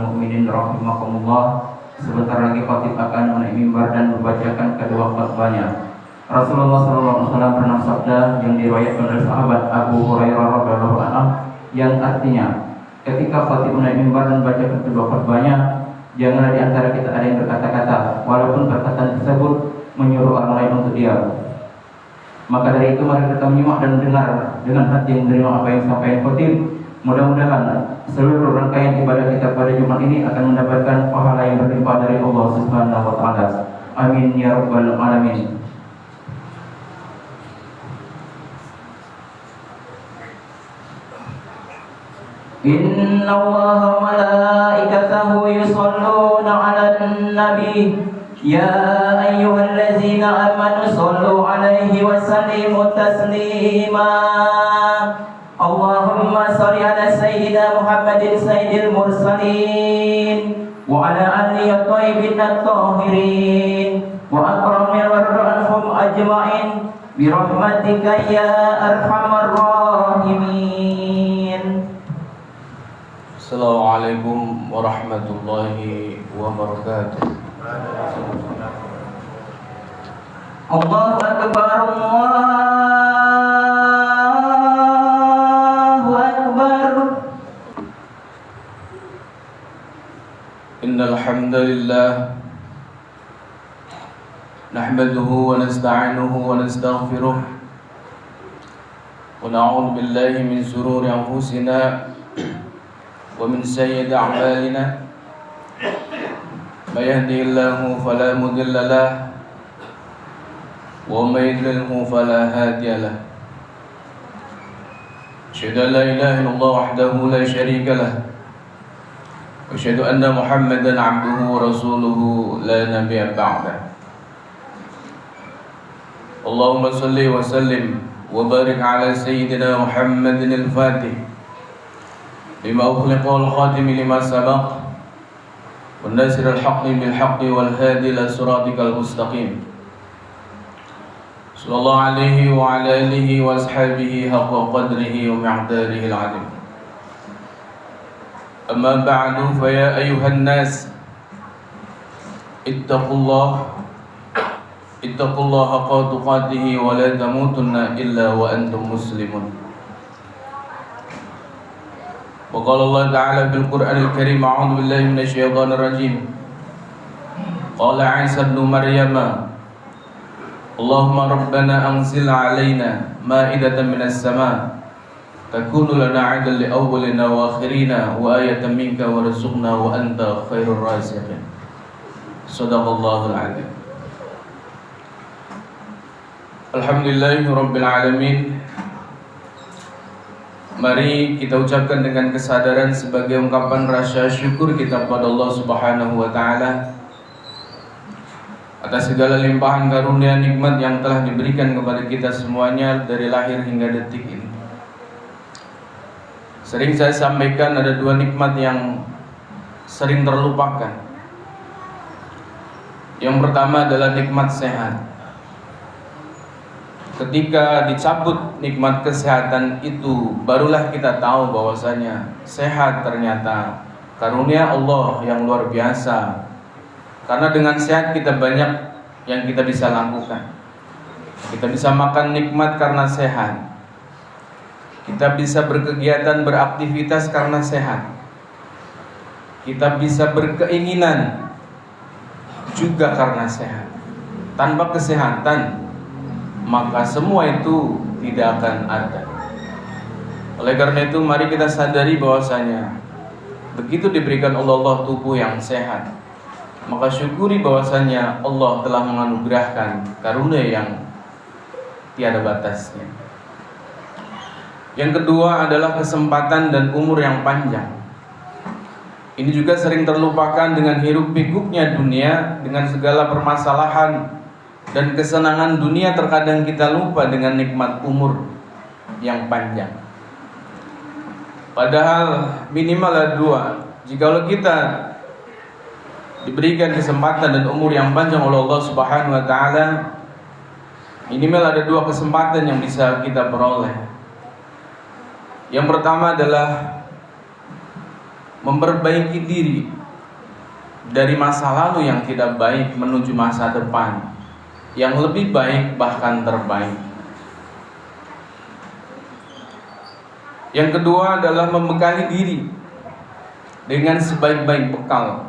mukminin rahimakumullah. Sebentar lagi khatib akan menaiki mimbar dan membacakan kedua khutbahnya. Rasulullah SAW pernah sabda yang diriwayatkan oleh sahabat Abu Hurairah radhiyallahu anhu yang artinya, ketika khatib menaiki mimbar dan membacakan kedua khutbahnya, janganlah di antara kita ada yang berkata-kata, walaupun perkataan tersebut menyuruh orang lain untuk diam. Maka dari itu mari kita menyimak dan mendengar dengan hati yang menerima apa yang disampaikan khatib. Mudah-mudahan seluruh rangkaian ibadah kita pada Jumat ini akan mendapatkan pahala yang berlimpah dari Allah Subhanahu wa taala. Amin ya rabbal alamin. Inna Allaha wa malaikatahu yusholluna 'alan nabi. Ya ayyuhallazina amanu shallu 'alaihi wa sallimu taslima. Allahumma shalli 'ala sayyidina Muhammadin sayyidil mursalin wa 'ala alihi at-thayyibin at-tahirin wa akramil warahum ajma'in bi rahmatika ya arhamar rahimin. Assalamualaikum warahmatullahi wabarakatuh. Allahu akbar, Allahu akbar. Innal hamdalillah nahmaduhu wa nasta'inuhu wa nastaghfiruh wa na'udzu billahi min shururi anfusina wa min sayyiati a'malina. May yahdihillahu fala mudilla lahu wa may yudlilhu fala hadiya lahu. Asyhadu an la ilaha illallah wahdahu la syarika lahu wa asyhadu anna Muhammadan 'abduhu wa rasuluhu la nabiyya ba'dah. Allahumma shalli wa sallim wa barik ala sayyidina Muhammadin al-Fatih lima ukhliqa wal khatim lima sabaq wan nasir al-haqqi bil haqqi wal hadi ila siratikal mustaqim. Sallallahu alaihi wa ala alihi wa ashabihi haqqa qadrihi wa mi'darihi al-'azim. Amma ba'du, fa ya ayyuhan nas ittaqullaha haqqa tuqatih wa la tamutunna illa wa antum muslimun. Wa qala Allah ta'ala fil Qur'anil Karim, a'udzu billahi minasy syaithanir rajim. Qala Isa ibn Maryam, Allahumma rabbana anzil 'alaina ma'idatan minas sama' takunu lana 'idan li awwalina wa akhirina wa ayatan minka warzuqna wa anta khairur raziqin. Shadaqallahul 'azim. Alhamdulillahirabbil alamin. Mari kita ucapkan dengan kesadaran sebagai ungkapan rasa syukur kita kepada Allah Subhanahu wa taala atas segala limpahan karunia nikmat yang telah diberikan kepada kita semuanya dari lahir hingga detik ini. Sering saya sampaikan ada dua nikmat yang sering terlupakan. Yang pertama adalah nikmat sehat. Ketika dicabut nikmat kesehatan itu, barulah kita tahu bahwasanya sehat ternyata karunia Allah yang luar biasa. Karena dengan sehat kita banyak yang kita bisa lakukan. Kita bisa makan nikmat karena sehat. Kita bisa berkegiatan, beraktivitas karena sehat. Kita bisa berkeinginan juga karena sehat. Tanpa kesehatan, maka semua itu tidak akan ada. Oleh karena itu, mari kita sadari bahwasanya begitu diberikan Allah tubuh yang sehat, maka syukuri bahwasanya Allah telah menganugerahkan karunia yang tiada batasnya. Yang kedua adalah kesempatan dan umur yang panjang. Ini juga sering terlupakan dengan hiruk pikuknya dunia, dengan segala permasalahan dan kesenangan dunia. Terkadang kita lupa dengan nikmat umur yang panjang. Padahal minimal ada dua. Jikalau kita diberikan kesempatan dan umur yang panjang oleh Allah Subhanahu wa taala, minimal ada dua kesempatan yang bisa kita peroleh. Yang pertama adalah memperbaiki diri dari masa lalu yang tidak baik menuju masa depan yang lebih baik, bahkan terbaik. Yang kedua adalah membekali diri dengan sebaik-baik bekal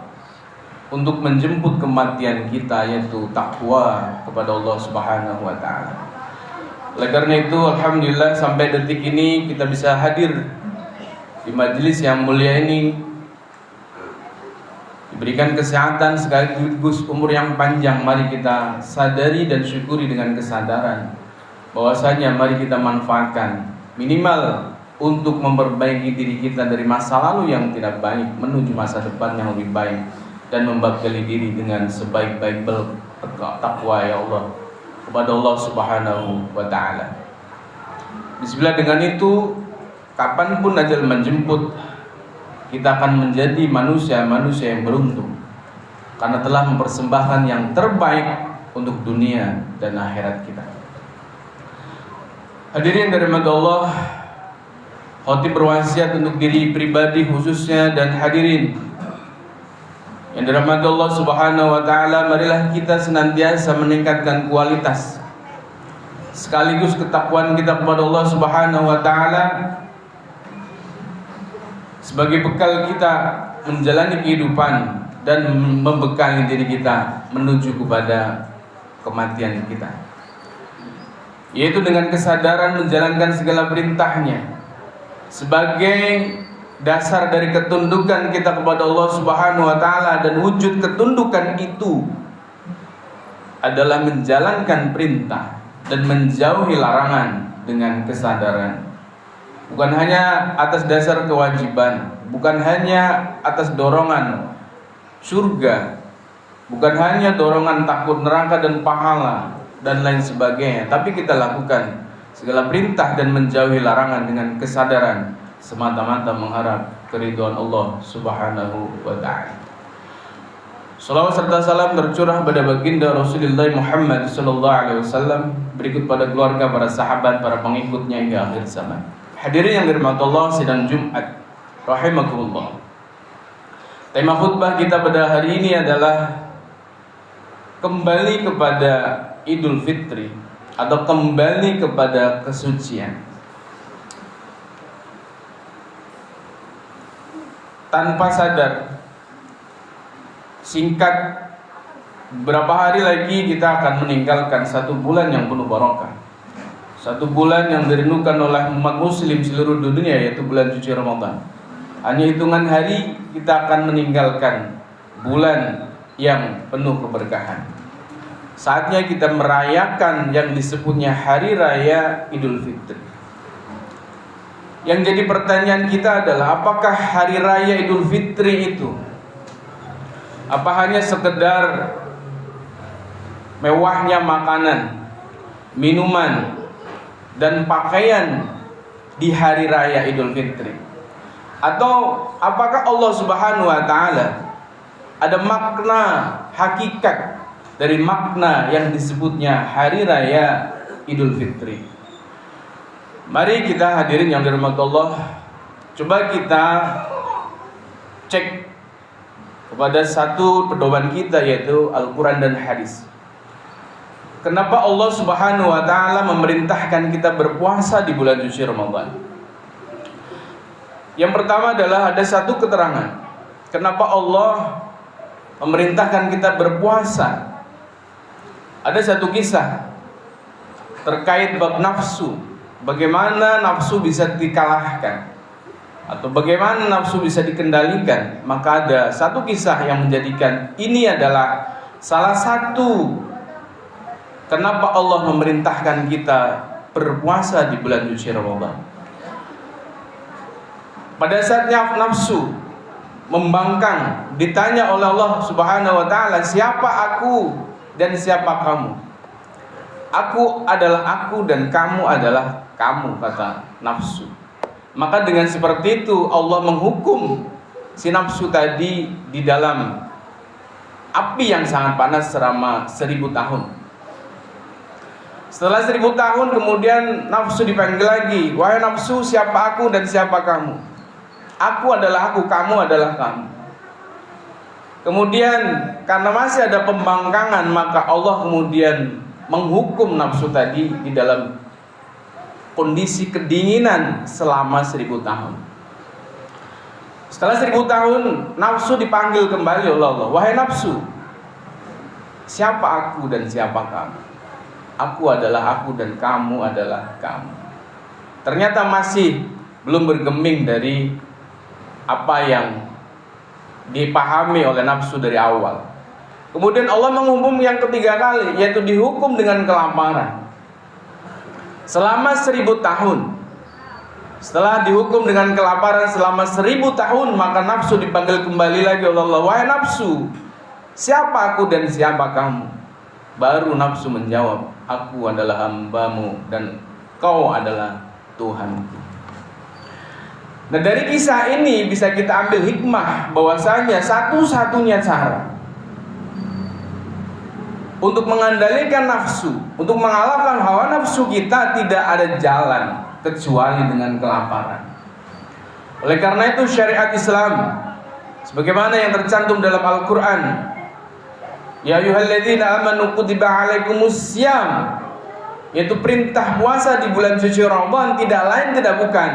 untuk menjemput kematian kita, yaitu takwa kepada Allah Subhanahu wa taala. Oleh karena itu, alhamdulillah sampai detik ini kita bisa hadir di majelis yang mulia ini, diberikan kesehatan sekaligus umur yang panjang. Mari kita sadari dan syukuri dengan kesadaran bahwasanya mari kita manfaatkan minimal untuk memperbaiki diri kita dari masa lalu yang tidak baik menuju masa depan yang lebih baik, dan membekali diri dengan sebaik-baik takwa ya Allah kepada Allah Subhanahu wa taala. Bismillah, dengan itu kapanpun ajal menjemput, kita akan menjadi manusia-manusia yang beruntung karena telah mempersembahkan yang terbaik untuk dunia dan akhirat kita. Hadirin dari Allah, khotib berwasiat untuk diri pribadi khususnya dan hadirin yang dirahmati Allah Subhanahu wa taala, marilah kita senantiasa meningkatkan kualitas sekaligus ketakwaan kita kepada Allah Subhanahu wa taala sebagai bekal kita menjalani kehidupan dan membekali diri kita menuju kepada kematian kita, yaitu dengan kesadaran menjalankan segala perintahnya sebagai dasar dari ketundukan kita kepada Allah Subhanahu wa taala. Dan wujud ketundukan itu adalah menjalankan perintah dan menjauhi larangan dengan kesadaran, bukan hanya atas dasar kewajiban, bukan hanya atas dorongan surga, bukan hanya dorongan takut neraka dan pahala dan lain sebagainya, tapi kita lakukan segala perintah dan menjauhi larangan dengan kesadaran semata-mata mengharap keridhaan Allah Subhanahu wa ta'ala. Salawat serta salam tercurah pada baginda Rasulullah Muhammad sallallahu alaihi wasallam, berikut pada keluarga, para sahabat, para pengikutnya hingga akhir zaman. Hadirin yang dirahmati Allah, sidang Jumat rahimakumullah. Tema khutbah kita pada hari ini adalah kembali kepada Idul Fitri atau kembali kepada kesucian. Tanpa sadar, singkat beberapa hari lagi kita akan meninggalkan satu bulan yang penuh barokah, satu bulan yang dirindukan oleh umat muslim seluruh dunia, yaitu bulan suci Ramadan. Hanya hitungan hari kita akan meninggalkan bulan yang penuh keberkahan. Saatnya kita merayakan yang disebutnya Hari Raya Idul Fitri. Yang jadi pertanyaan kita adalah, apakah Hari Raya Idul Fitri itu apa hanya sekedar mewahnya makanan, minuman, dan pakaian di Hari Raya Idul Fitri? Atau apakah Allah Subhanahu wa taala ada makna hakikat dari makna yang disebutnya Hari Raya Idul Fitri? Mari kita hadirin yang dirahmati Allah, coba kita cek kepada satu pedoman kita, yaitu Al-Quran dan Hadis. Kenapa Allah Subhanahu wa ta'ala memerintahkan kita berpuasa di bulan suci Ramadan? Yang pertama adalah ada satu keterangan kenapa Allah memerintahkan kita berpuasa. Ada satu kisah terkait bab nafsu, bagaimana nafsu bisa dikalahkan atau bagaimana nafsu bisa dikendalikan. Maka ada satu kisah yang menjadikan ini adalah salah satu kenapa Allah memerintahkan kita berpuasa di bulan suci Ramadan. Pada saatnya nafsu membangkang, ditanya oleh Allah Subhanahu wa taala, siapa aku dan siapa kamu? Aku adalah aku dan kamu adalah kamu, kata nafsu. Maka dengan seperti itu Allah menghukum si nafsu tadi di dalam api yang sangat panas selama 1000 tahun. Setelah 1000 tahun kemudian nafsu dipanggil lagi, wahai nafsu, siapa aku dan siapa kamu? Aku adalah aku, kamu adalah kamu. Kemudian karena masih ada pembangkangan, maka Allah kemudian menghukum nafsu tadi di dalam kondisi kedinginan selama 1000 tahun. Setelah 1000 tahun, nafsu dipanggil kembali oleh Allah. Wahai nafsu, siapa aku dan siapa kamu? Aku adalah aku dan kamu adalah kamu. Ternyata masih belum bergeming dari apa yang dipahami oleh nafsu dari awal. Kemudian Allah menghukum yang ketiga kali, yaitu dihukum dengan kelaparan selama 1000 tahun. Setelah dihukum dengan kelaparan selama 1000 tahun, maka nafsu dipanggil kembali lagi oleh Allah. Wahai nafsu, siapa aku dan siapa kamu? Baru nafsu menjawab, aku adalah hambamu dan kau adalah Tuhanku. Nah, dari kisah ini bisa kita ambil hikmah bahwasanya satu-satunya cara untuk mengendalikan nafsu, untuk mengalahkan hawa nafsu kita, tidak ada jalan kecuali dengan kelaparan. Oleh karena itu syariat Islam sebagaimana yang tercantum dalam Al-Qur'an, ya ayyuhalladzina amanu kutiba alaikumussyam, yaitu perintah puasa di bulan suci Ramadan, tidak lain tidak bukan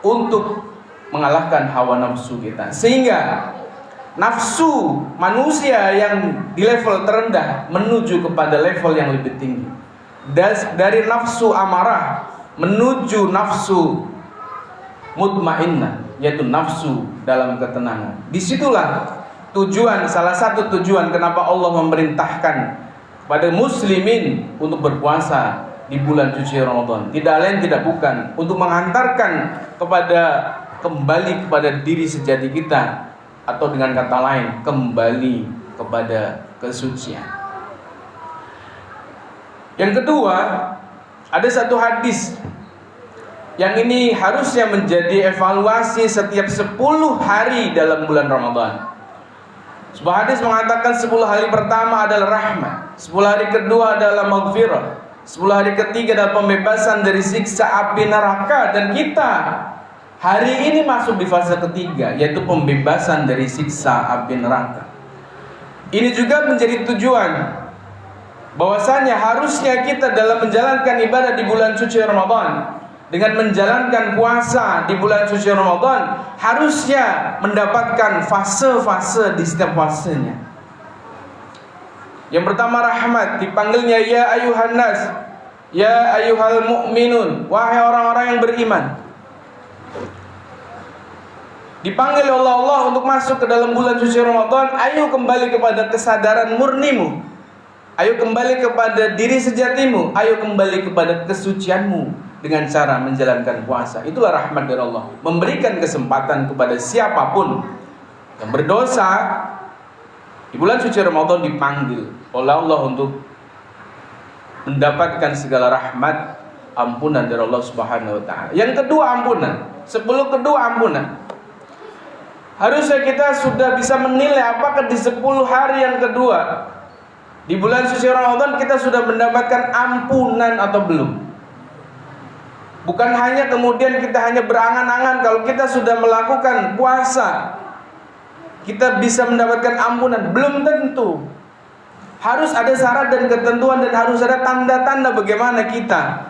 untuk mengalahkan hawa nafsu kita, sehingga nafsu manusia yang di level terendah menuju kepada level yang lebih tinggi, dari nafsu amarah menuju nafsu mutmainnah, yaitu nafsu dalam ketenangan. Disitulah tujuan, salah satu tujuan kenapa Allah memerintahkan pada muslimin untuk berpuasa di bulan suci Ramadan. Tidak lain tidak bukan untuk menghantarkan kembali kepada diri sejati kita, atau dengan kata lain kembali kepada kesucian. Yang kedua, ada satu hadis yang ini harusnya menjadi evaluasi setiap 10 hari dalam bulan Ramadan. Sebuah hadis mengatakan 10 hari pertama adalah rahmat, 10 hari kedua adalah maghfirah, 10 hari ketiga adalah pembebasan dari siksa api neraka. Dan kita hari ini masuk di fase ketiga, yaitu pembebasan dari siksa api neraka. Ini juga menjadi tujuan bahwasanya harusnya kita dalam menjalankan ibadah di bulan suci Ramadan, dengan menjalankan puasa di bulan suci Ramadan, harusnya mendapatkan fase-fase di setiap fasenya. Yang pertama rahmat, dipanggilnya ya ayuhan nas, ya ayuhal mu'minun, wahai orang-orang yang beriman. Dipanggil oleh Allah untuk masuk ke dalam bulan suci Ramadan. Ayo kembali kepada kesadaran murnimu, ayo kembali kepada diri sejatimu, ayo kembali kepada kesucianmu dengan cara menjalankan puasa. Itulah rahmat dari Allah, memberikan kesempatan kepada siapapun yang berdosa di bulan suci Ramadan, dipanggil oleh Allah untuk mendapatkan segala rahmat, ampunan dari Allah Subhanahu wa taala. Yang kedua ampunan, 10 kedua ampunan. Harusnya kita sudah bisa menilai apakah di 10 hari yang kedua di bulan suci Ramadan kita sudah mendapatkan ampunan atau belum. Bukan hanya kemudian kita hanya berangan-angan kalau kita sudah melakukan puasa kita bisa mendapatkan ampunan. Belum tentu. Harus ada syarat dan ketentuan, dan harus ada tanda-tanda bagaimana kita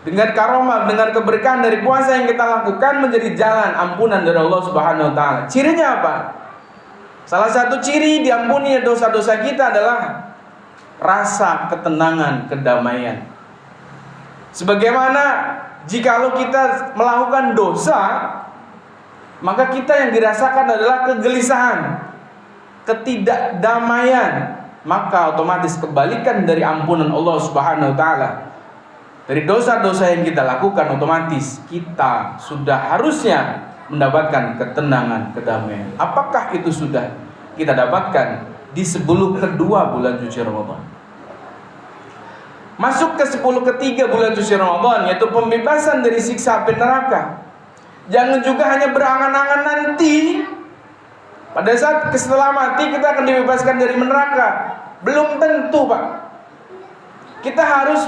dengan karomah, dengan keberkahan dari puasa yang kita lakukan menjadi jalan ampunan dari Allah Subhanahu wa taala. Cirinya apa? Salah satu ciri diampuni dosa-dosa kita adalah rasa ketenangan, kedamaian. Sebagaimana jikalau kita melakukan dosa, maka kita yang dirasakan adalah kegelisahan, ketidakdamaian, maka otomatis kebalikan dari ampunan Allah Subhanahu wa taala. Dari dosa-dosa yang kita lakukan, otomatis kita sudah harusnya mendapatkan ketenangan, kedamaian. Apakah itu sudah kita dapatkan di 10 kedua bulan suci Ramadan? Masuk ke 10 ketiga bulan suci Ramadan, yaitu pembebasan dari siksa api neraka. Jangan juga hanya berangan-angan nanti pada saat setelah mati kita akan dibebaskan dari neraka. Belum tentu, Pak. Kita harus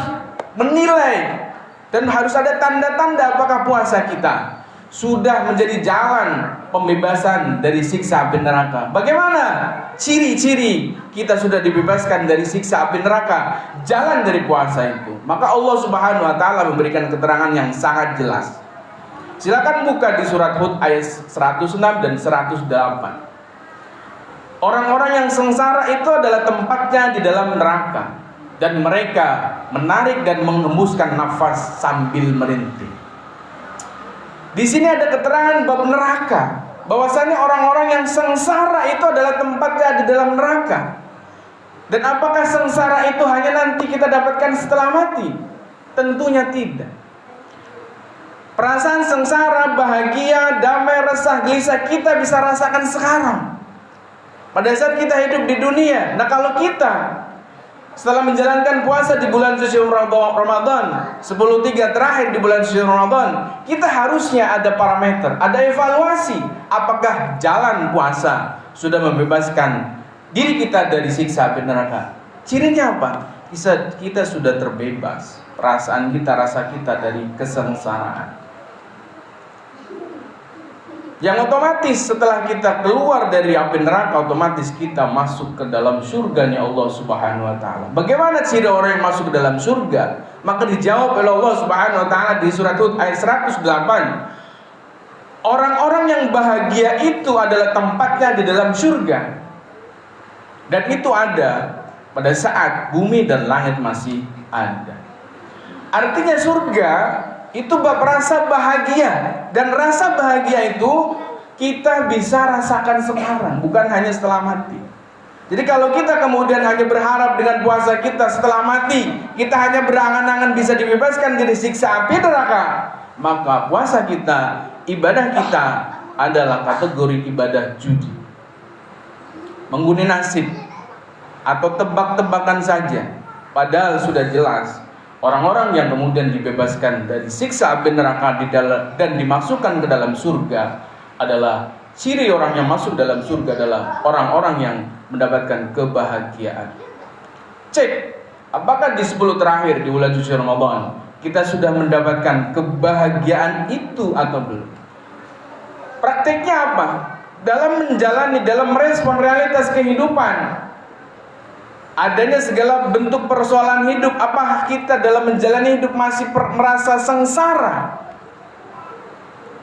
menilai dan harus ada tanda-tanda apakah puasa kita sudah menjadi jalan pembebasan dari siksa api neraka. Bagaimana ciri-ciri kita sudah dibebaskan dari siksa api neraka? Jalan dari puasa itu. Maka Allah Subhanahu wa taala memberikan keterangan yang sangat jelas. Silakan buka di surat Hud ayat 106 dan 108. Orang-orang yang sengsara itu adalah tempatnya di dalam neraka, dan mereka menarik dan menghembuskan nafas sambil merintih. Di sini ada keterangan bab neraka, bahwasanya orang-orang yang sengsara itu adalah tempatnya di dalam neraka. Dan apakah sengsara itu hanya nanti kita dapatkan setelah mati? Tentunya tidak. Perasaan sengsara, bahagia, damai, resah, gelisah kita bisa rasakan sekarang, pada saat kita hidup di dunia. Nah, kalau kita setelah menjalankan puasa di bulan suci Ramadan, 10-3 terakhir di bulan suci Ramadan, kita harusnya ada parameter, ada evaluasi. Apakah jalan puasa sudah membebaskan diri kita dari siksa api neraka? Cirinya apa? Kita sudah terbebas, perasaan kita, rasa kita dari kesengsaraan. Yang otomatis setelah kita keluar dari api neraka, otomatis kita masuk ke dalam surganya Allah Subhanahu wa taala. Bagaimana ciri orang yang masuk ke dalam surga? Maka dijawab oleh Allah Subhanahu wa taala di surat Hud ayat 108. Orang-orang yang bahagia itu adalah tempatnya di dalam surga. Dan itu ada pada saat bumi dan langit masih ada. Artinya surga itu bab rasa bahagia, dan rasa bahagia itu kita bisa rasakan sekarang, bukan hanya setelah mati. Jadi kalau kita kemudian hanya berharap dengan puasa kita setelah mati, kita hanya berangan-angan bisa dibebaskan dari siksa api neraka, maka puasa kita, ibadah kita adalah kategori ibadah judi, mengguni nasib atau tebak-tebakan saja. Padahal sudah jelas orang-orang yang kemudian dibebaskan dari siksa api neraka dan dimasukkan ke dalam surga adalah ciri orang yang masuk dalam surga adalah orang-orang yang mendapatkan kebahagiaan. Cek, apakah di 10 terakhir di bulan suci Ramadan kita sudah mendapatkan kebahagiaan itu atau belum? Prakteknya apa? Dalam menjalani, dalam merespon realitas kehidupan, adanya segala bentuk persoalan hidup, apakah kita dalam menjalani hidup masih merasa sengsara,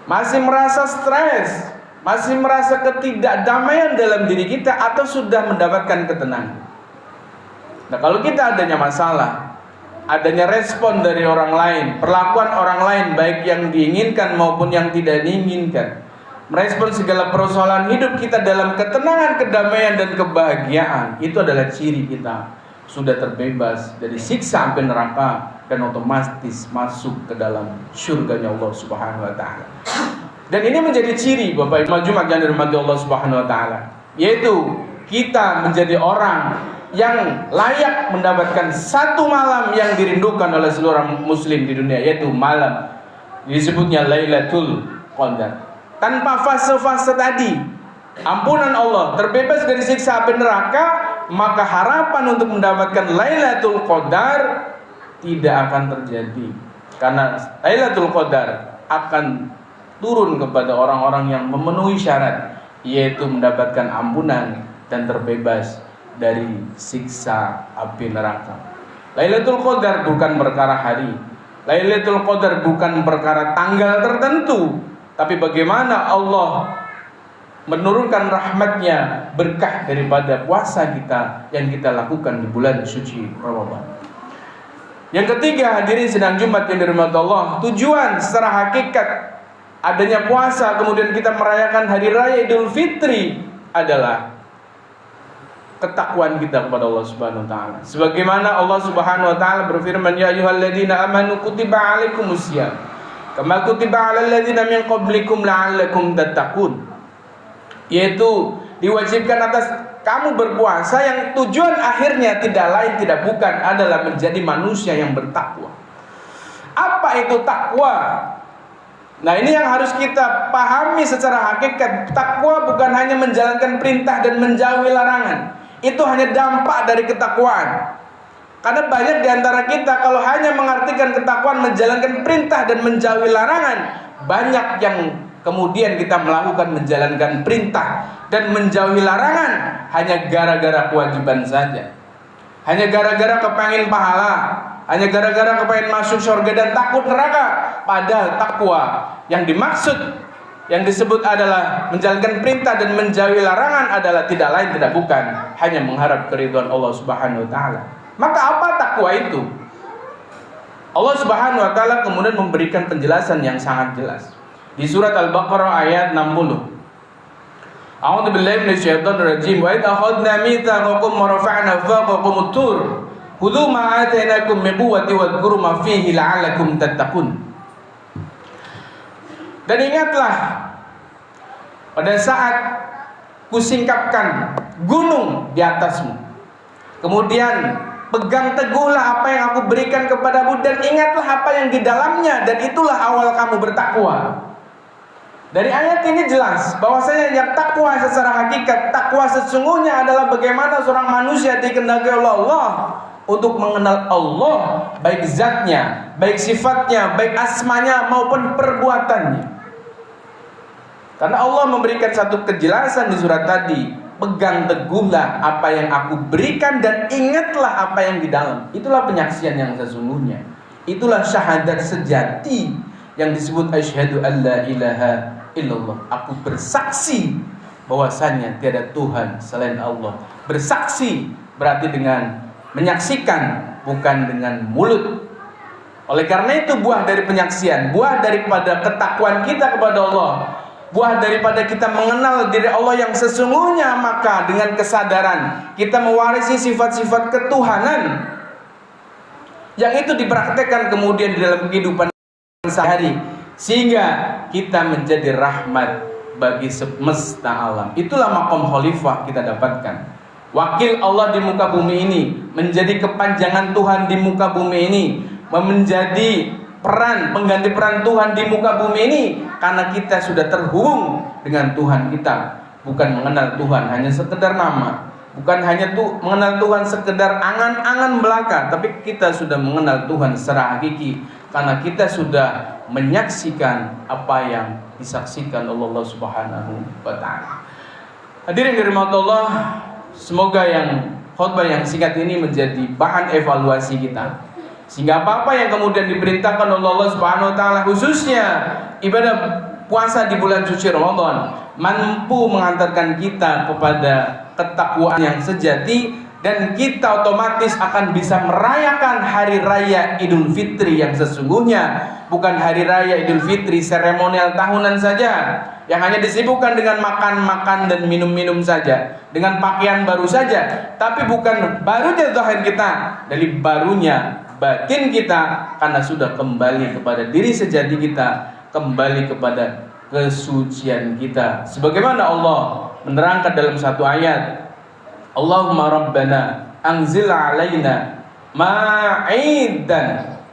masih merasa stres, masih merasa ketidakdamaian dalam diri kita, atau sudah mendapatkan ketenangan? Nah, kalau kita adanya masalah, adanya respon dari orang lain, perlakuan orang lain baik yang diinginkan maupun yang tidak diinginkan, merespon segala persoalan hidup kita dalam ketenangan, kedamaian, dan kebahagiaan, itu adalah ciri kita sudah terbebas dari siksa api neraka dan otomatis masuk ke dalam surganya Allah Subhanahu wa taala. Dan ini menjadi ciri Bapak Ibu Jumat yang dirahmati Allah Subhanahu wa taala, yaitu kita menjadi orang yang layak mendapatkan satu malam yang dirindukan oleh seluruh muslim di dunia, yaitu malam disebutnya Lailatul Qadar. Tanpa fase-fase tadi, ampunan Allah, terbebas dari siksa api neraka, maka harapan untuk mendapatkan Lailatul Qadar tidak akan terjadi. Karena Lailatul Qadar akan turun kepada orang-orang yang memenuhi syarat, yaitu mendapatkan ampunan dan terbebas dari siksa api neraka. Lailatul Qadar bukan perkara hari, Lailatul Qadar bukan perkara tanggal tertentu, tapi bagaimana Allah menurunkan rahmatnya, berkah daripada puasa kita yang kita lakukan di bulan suci Ramadan. Yang ketiga, hadirin sidang Jumat yang dirahmati Allah, tujuan secara hakikat adanya puasa kemudian kita merayakan hari raya Idul Fitri adalah ketakwaan kita kepada Allah Subhanahu wa taala. Sebagaimana Allah Subhanahu wa taala berfirman, ya ayyuhalladzina amanu kutiba alaikumusiyam kama kutiba 'alal ladzina min qablikum la'allakum tattaqun, yaitu diwajibkan atas kamu berpuasa yang tujuan akhirnya tidak lain tidak bukan adalah menjadi manusia yang bertakwa. Apa itu takwa? Nah, ini yang harus kita pahami secara hakikat. Takwa bukan hanya menjalankan perintah dan menjauhi larangan. Itu hanya dampak dari ketakwaan. Karena banyak di antara kita kalau hanya mengartikan ketakwaan menjalankan perintah dan menjauhi larangan, banyak yang kemudian kita melakukan menjalankan perintah dan menjauhi larangan hanya gara-gara kewajiban saja, hanya gara-gara kepengen pahala, hanya gara-gara kepengen masuk surga dan takut neraka. Padahal takwa yang dimaksud, yang disebut adalah menjalankan perintah dan menjauhi larangan adalah tidak lain tidak bukan hanya mengharap keridhaan Allah Subhanahu wa taala. Maka apa takwa itu? Allah Subhanahu wa taala kemudian memberikan penjelasan yang sangat jelas di surat Al-Baqarah ayat 60. A'udzu billahi minasyaitonir rajim. Wa idh akhadna mitsaqakum wa rafa'na fawqakum at-tur khudhu ma atainakum min quwwati wadhkuru ma fihi la'allakum tattaqun. Dan ingatlah pada saat kusingkapkan gunung di atasmu, kemudian pegang teguhlah apa yang aku berikan kepadamu dan ingatlah apa yang di dalamnya, dan itulah awal kamu bertakwa. Dari ayat ini jelas bahwasanya yang takwa secara hakikat, takwa sesungguhnya adalah bagaimana seorang manusia dikehendaki oleh Allah untuk mengenal Allah, baik zatnya, baik sifatnya, baik asmanya maupun perbuatannya. Karena Allah memberikan satu kejelasan di surat tadi, pegang teguhlah apa yang aku berikan dan ingatlah apa yang di dalam. Itulah penyaksian yang sesungguhnya. Itulah syahadat sejati yang disebut asyhadu alla ilaha illallah. Aku bersaksi bahwasanya tiada Tuhan selain Allah. Bersaksi berarti dengan menyaksikan, bukan dengan mulut. Oleh karena itu buah dari penyaksian, buah daripada ketakwaan kita kepada Allah, buah daripada kita mengenal diri Allah yang sesungguhnya, maka dengan kesadaran kita mewarisi sifat-sifat ketuhanan yang itu dipraktekkan kemudian di dalam kehidupan sehari, sehingga kita menjadi rahmat bagi semesta alam. Itulah makom khalifah kita dapatkan, wakil Allah di muka bumi ini, menjadi kepanjangan Tuhan di muka bumi ini, menjadi peran, pengganti peran Tuhan di muka bumi ini, karena kita sudah terhubung dengan Tuhan kita, bukan mengenal Tuhan hanya sekedar nama, bukan hanya mengenal Tuhan sekedar angan-angan belaka, tapi kita sudah mengenal Tuhan secara hakiki, karena kita sudah menyaksikan apa yang disaksikan oleh Allah Subhanahu wa taala. Hadirin dirahmati Allah, semoga yang khutbah yang singkat ini menjadi bahan evaluasi kita, sehingga apa-apa yang kemudian diperintahkan oleh Allah Subhanahu wa taala, khususnya ibadah puasa di bulan suci Ramadan, mampu mengantarkan kita kepada ketakwaan yang sejati, dan kita otomatis akan bisa merayakan hari raya Idul Fitri yang sesungguhnya, bukan hari raya Idul Fitri seremonial tahunan saja yang hanya disibukkan dengan makan-makan dan minum-minum saja, dengan pakaian baru saja, tapi bukan barunya zahir kita, dari barunya batin kita, karena sudah kembali kepada diri sejati kita, kembali kepada kesucian kita. Sebagaimana Allah menerangkan dalam satu ayat, Allahumma Rabbana anzil alaina ma'idan.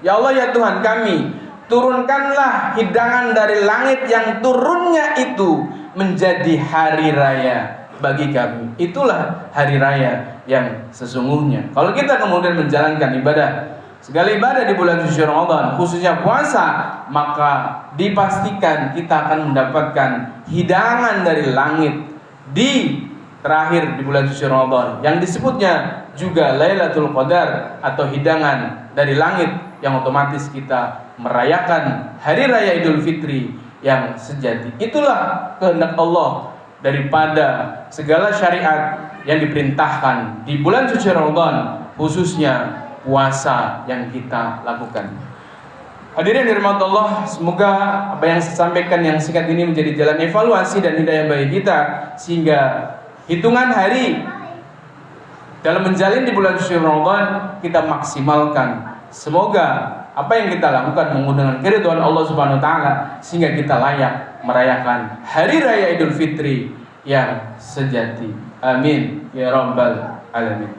Ya Allah, ya Tuhan kami, turunkanlah hidangan dari langit yang turunnya itu menjadi hari raya bagi kami. Itulah hari raya yang sesungguhnya. Kalau kita kemudian menjalankan ibadah, segala ibadah di bulan suci Ramadan, khususnya puasa, maka dipastikan kita akan mendapatkan hidangan dari langit di terakhir di bulan suci Ramadan, yang disebutnya juga Lailatul Qadar atau hidangan dari langit, yang otomatis kita merayakan hari raya Idul Fitri yang sejati. Itulah kehendak Allah daripada segala syariat yang diperintahkan di bulan suci Ramadan, khususnya puasa yang kita lakukan. Hadirin dirahmati Allah, semoga apa yang saya sampaikan yang singkat ini menjadi jalan evaluasi dan hidayah bagi kita, sehingga hitungan hari dalam menjalin di bulan suci Ramadan kita maksimalkan. Semoga apa yang kita lakukan mengundang keridhaan Allah Subhanahu wa taala, sehingga kita layak merayakan hari raya Idul Fitri yang sejati. Amin ya rabbal alamin.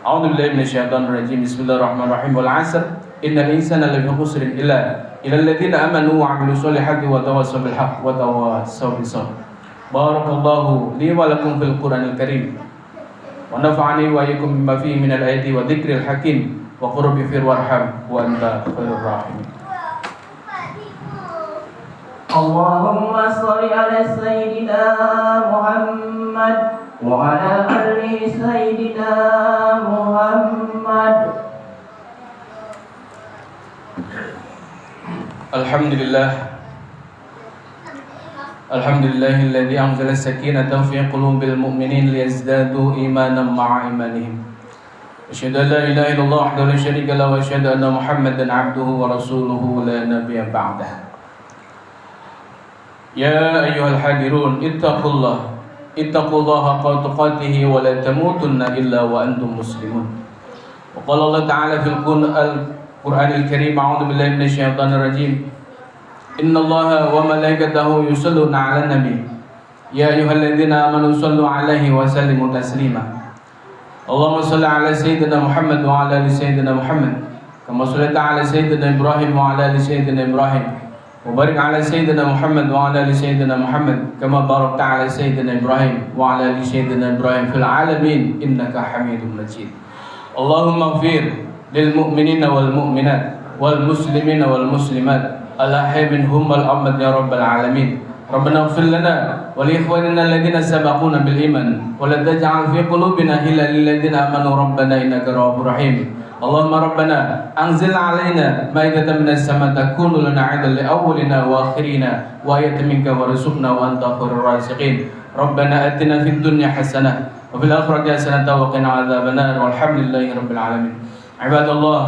A'udzu billahi minasyaitonir rajim. Bismillahirrahmanirrahim. Wal 'asr innal insana lafi khusrin illa alladziina amanu wa 'amilus solihati wa tawassaw bil haqq wa tawassaw bis sabr. Barakallahu li wa lakum fil Qur'anil Karim wa nafa'ani wa iyyakum bima fihi minal ayati wa dzikril hakim wa qurbi fir warham wa anta khairur rahimin. اللهم صل على سيدنا محمد وعلى آل سيدنا محمد. Alhamdulillahilladzi anzala sakinata fi qulubil mu'minin liyazdadu imanan ma'a imanihim. Asyhadu an la ilaha illallah wahdahu la syarika lahu wa asyhadu anna Muhammadan 'abduhu wa rasuluhu la nabiyya ba'dahu. Ya ayyuhal hadirun ittaqullaha haqqa tuqatih wa la tamutunna illa wa antum muslimun. Wa qala Allah ta'ala fil Qur'anil Karim, a'udzu billahi minasy syaithanir rajim. Innallaha wa malaikatahu yusholluna 'alan nabi. Ya ayyuhalladzina amanu shallu 'alaihi wa sallimu taslima. Allahumma shalli 'ala sayyidina Muhammad wa 'ala ali sayyidina Muhammad kama shallaita 'ala sayyidina Ibrahim wa 'ala ali sayyidina Ibrahim. وبارك على سيدنا محمد وعلى ال سيدنا محمد كما باركت على سيدنا ابراهيم وعلى ال سيدنا ابراهيم في العالمين انك حميد مجيد. اللهم اغفر للمؤمنين والمؤمنات والمسلمين والمسلمات الاحياء منهم والاموات يا رب العالمين. ربنا اغفر لنا ولاخواننا الذين سبقونا بالايمان ولا تجعل في قلوبنا غلا للذين امنوا ربنا انك رؤوف رحيم. اللهم ربنا أنزل علينا مائدة من السماء تكون لنا عيدا لأولنا وآخرنا وآية منك وارزقنا وأنت خير الرازقين. ربنا آتنا في الدنيا حسنة وفي الآخرة حسنة وقنا عذاب النار والحمد لله رب العالمين. عباد الله،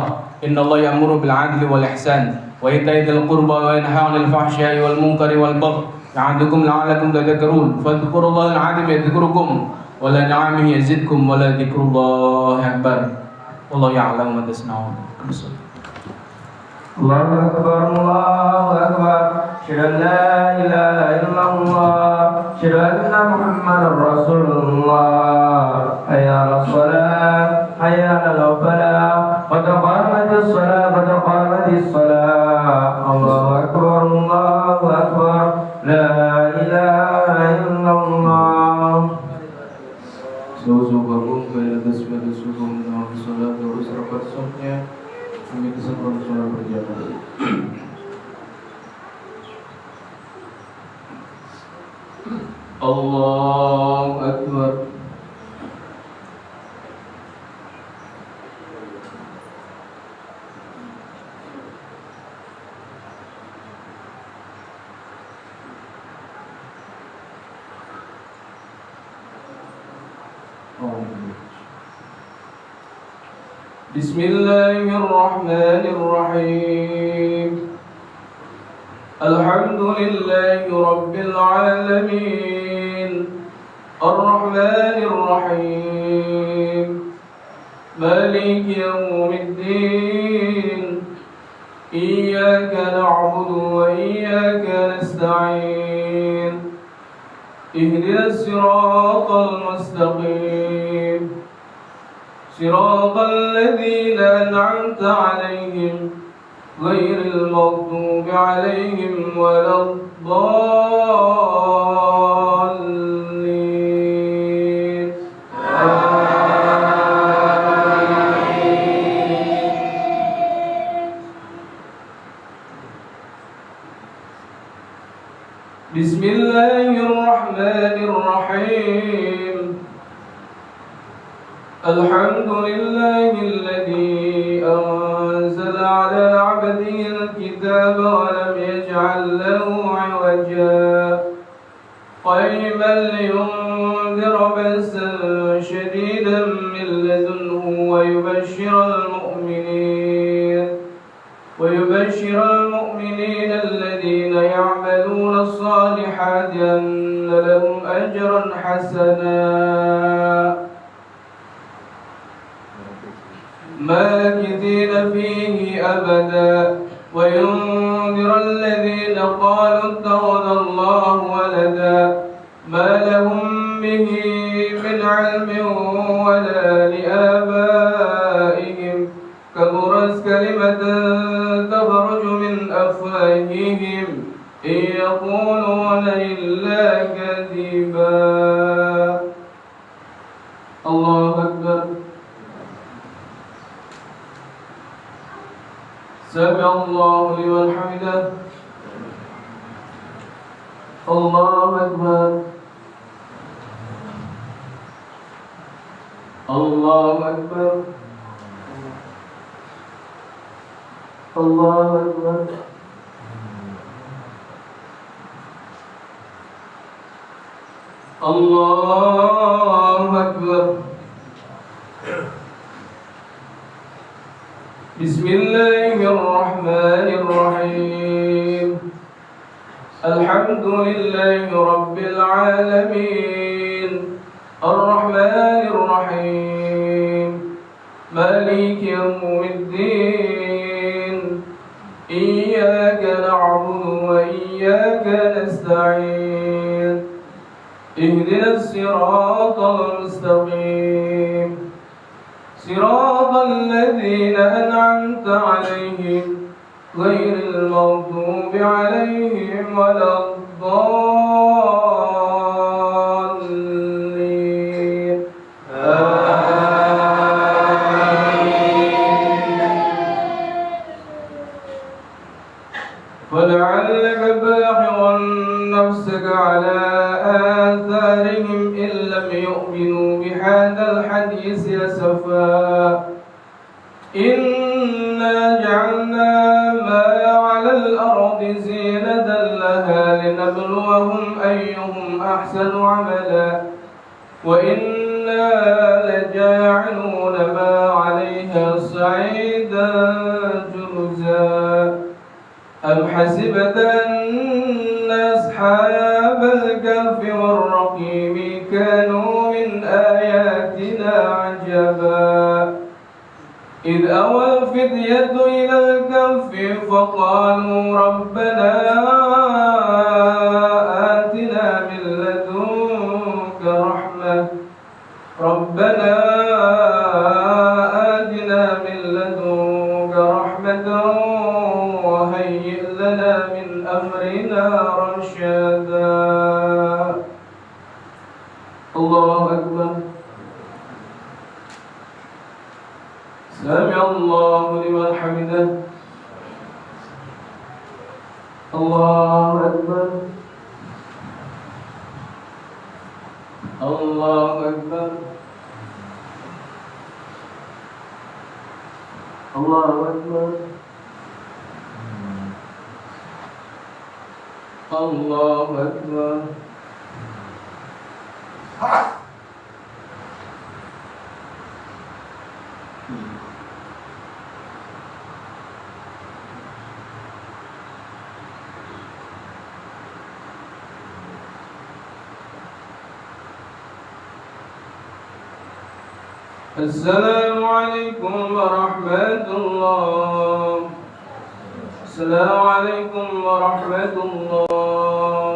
إن الله يأمر بالعدل والإحسان وإيتاء ذي القربى وينهى عن الفحشاء والمنكر والبغي يعظكم لعلكم تذكرون. فاذكروا الله العظيم يذكركم ولنعمه يزدكم ولذكر الله أكبر. Allah ya'lamu ma tasna'un. Allahu akbar, Allahu akbar. Asyhadu an la ilaha illallah, asyhadu anna Muhammadar Rasulullah. Hayya 'alas shalah, hayya 'alal falah. Qad qamatis shalah, qad qamatis shalah. Allahu akbar, Allahu akbar. La ilaha illallah. Subuh pada tasbih subuh menawar salat terus rapat sahnya kami kesempatan salat berjamaah. Allahu akbar. Bismillahirrahmanirrahim. Alhamdulillahi rabbil alamin. Ar-Rahmanir Rahim. Maliki yawmiddin. Iyyaka na'budu wa iyyaka nasta'in. Ihdinas siratal mustaqim. صراط الذين أنعمت عليهم غير المغضوب عليهم ولا الضالين. بسم الله الرحمن الرحيم. الحمد لله الذي أنزل على عبده الكتاب ولم يجعل له عوجا قيما لينذر بأسا شديدا من لدنه ويبشر المؤمنين الذين يعملون الصالحات أن لهم أجرا حسنا ماكثين فيه أبدا وينذر الذين قالوا اتخذ الله ولدا ما لهم به من علم ولا لآبائهم كبرت كلمة تخرج من أفواههم إن يقولون إلا كذبا. الله أكبر. سمع الله لمن حمده. الله أكبر الله أكبر الله أكبر الله أكبر. بسم الله الرحمن الرحيم. الحمد لله رب العالمين الرحمن الرحيم مالك يوم الدين إياك نعبد وإياك نستعين اهدنا الصراط المستقيم صراط الذين أنعمت عليهم غير المغضوب عليهم ولا الضالين فلعلك باخع نفسك على آثارهم إن لم يؤمنوا بهذا الحديث أسفا إنا جعلنا ما على الأرض زينة لها لنبلوهم أيهم أحسن عملا وإنا لجاعلون ما عليها صعيدا جرزا أم حسبت أن أصحاب الكهف والرقيم كانوا من آياتنا عجبا إذ أوى الفتية إلى الكهف فقالوا ربنا آتنا من لدنك رحمة ربنا آتنا من لدنك رحمة وهيئ لنا من أمرنا رشدا. الله أكبر. سمع الله لمن حمده. الله أكبر. الله أكبر. الله أكبر. الله أكبر. السلام عليكم ورحمة الله. السلام عليكم ورحمة الله.